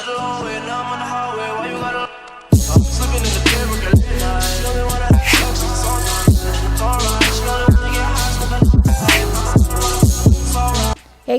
Hey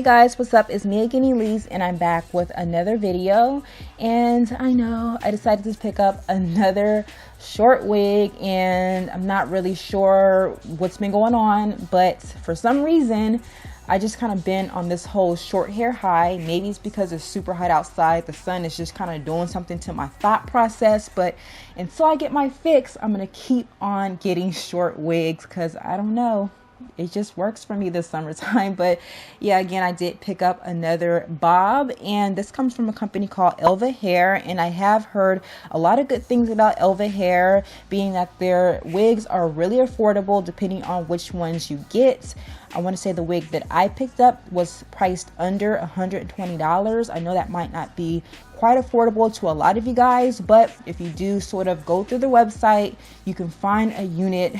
guys, what's up? It's me again, Elise, and I'm back with another video. And I know I decided to pick up another short wig, and I'm not really sure what's been going on, but for some reason I just kind of been on this whole short hair high. Maybe it's because it's super hot outside. The sun is just kind of doing something to my thought process, but until I get my fix, I'm gonna keep on getting short wigs because I don't know, it just works for me this summertime. But yeah, again, I did pick up another bob, and this comes from a company called Elva Hair, and I have heard a lot of good things about Elva Hair, being that their wigs are really affordable depending on which ones you get. I want to say the wig that I picked up was priced under $120. I know that might not be quite affordable to a lot of you guys, but if you do sort of go through the website, you can find a unit,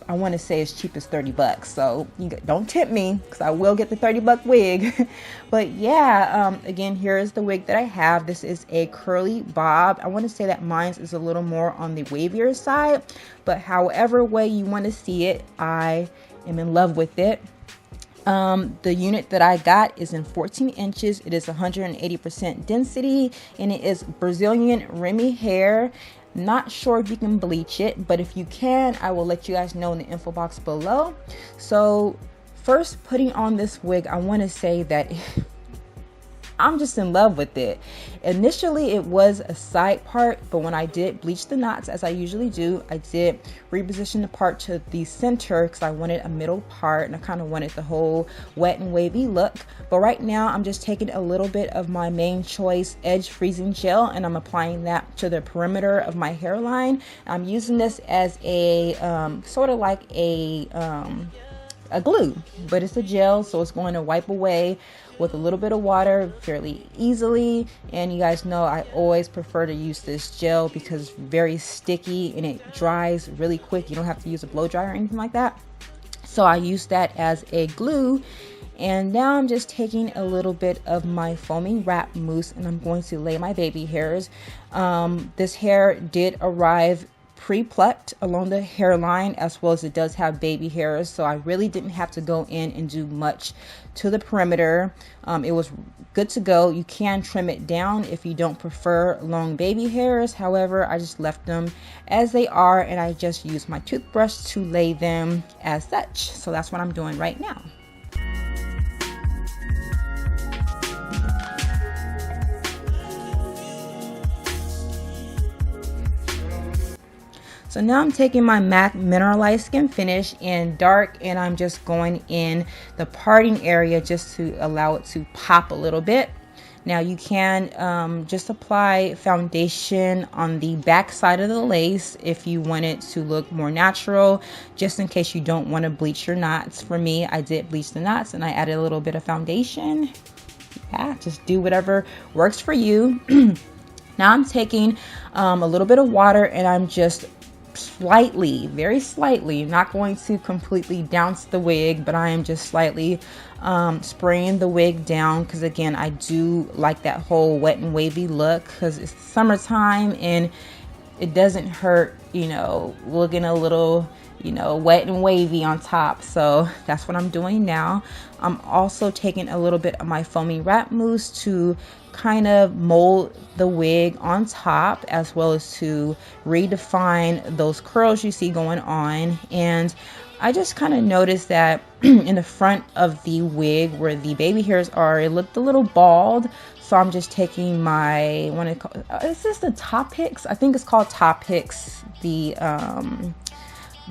I want to say as cheap as 30 bucks. So you don't tempt me, because I will get the 30-buck wig. But yeah, again, here is the wig that I have. This is a curly bob. I want to say that mine is a little more on the wavier side, but however way you want to see it, I am in love with it. The unit that I got is in 14 inches. It is 180% density, and it is Brazilian Remy hair. Not sure if you can bleach it, but if you can, I will let you guys know in the info box below. So first, putting on this wig, I want to say that I'm just in love with it. Initially, it was a side part, but when I did bleach the knots, as I usually do, I did reposition the part to the center because I wanted a middle part, and I kind of wanted the whole wet and wavy look. But right now, I'm just taking a little bit of my Main Choice Edge Freezing Gel, and I'm applying that to the perimeter of my hairline. I'm using this as a sort of like a glue, but it's a gel, so it's going to wipe away with a little bit of water fairly easily. And you guys know I always prefer to use this gel because it's very sticky and it dries really quick. You don't have to use a blow dryer or anything like that. So I use that as a glue. And now I'm just taking a little bit of my foamy wrap mousse, and I'm going to lay my baby hairs. This hair did arrive pre-plucked along the hairline, as well as it does have baby hairs, so I really didn't have to go in and do much to the perimeter. It was good to go. You can trim it down if you don't prefer long baby hairs. However, I just left them as they are, and I just used my toothbrush to lay them as such. So that's what I'm doing right now. So now I'm taking my MAC Mineralized Skin Finish in dark, and I'm just going in the parting area just to allow it to pop a little bit. Now you can just apply foundation on the back side of the lace if you want it to look more natural, just in case you don't want to bleach your knots. For me, I did bleach the knots and I added a little bit of foundation. Yeah, just do whatever works for you. Now I'm taking a little bit of water, and I'm just slightly, very slightly, not going to completely douse the wig, but I am just slightly spraying the wig down, because again, I do like that whole wet and wavy look because it's summertime and it doesn't hurt, you know, looking a little, you know, wet and wavy on top. So that's what I'm doing now. I'm also taking a little bit of my foamy wrap mousse to kind of mold the wig on top, as well as to redefine those curls you see going on. And I just kind of noticed that in the front of the wig where the baby hairs are, it looked a little bald. So I'm just taking my, is this the Top Picks? I think it's called Top Picks, the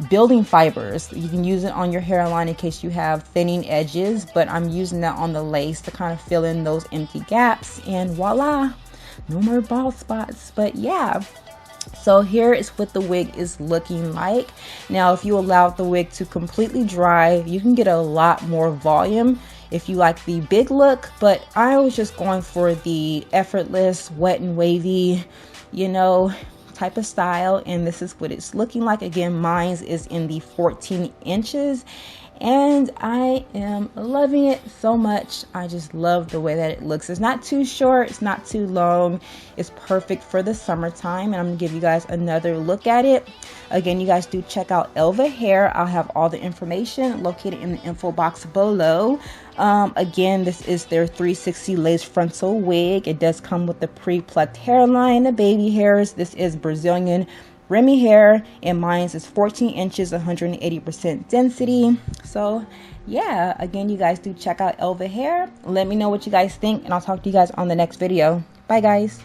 building fibers. You can use it on your hairline in case you have thinning edges, but I'm using that on the lace to kind of fill in those empty gaps, and voila, no more bald spots. But yeah, so here is what the wig is looking like. Now, if you allow the wig to completely dry, you can get a lot more volume if you like the big look, but I was just going for the effortless, wet and wavy, you know, type of style, and this is what it's looking like. Again, mine is in the 14 inches, and I am loving it so much. I just love the way that it looks. It's not too short, it's not too long. It's perfect for the summertime, and I'm gonna give you guys another look at it. Again, you guys do check out Elva Hair. I'll have all the information located in the info box below. Again, this is their 360 lace frontal wig. It does come with the pre-plucked hairline, the baby hairs. This is Brazilian Remy hair, and mine is 14 inches, 180% density. So yeah, again, you guys do check out Elva Hair. Let me know what you guys think, and I'll talk to you guys on the next video. Bye guys.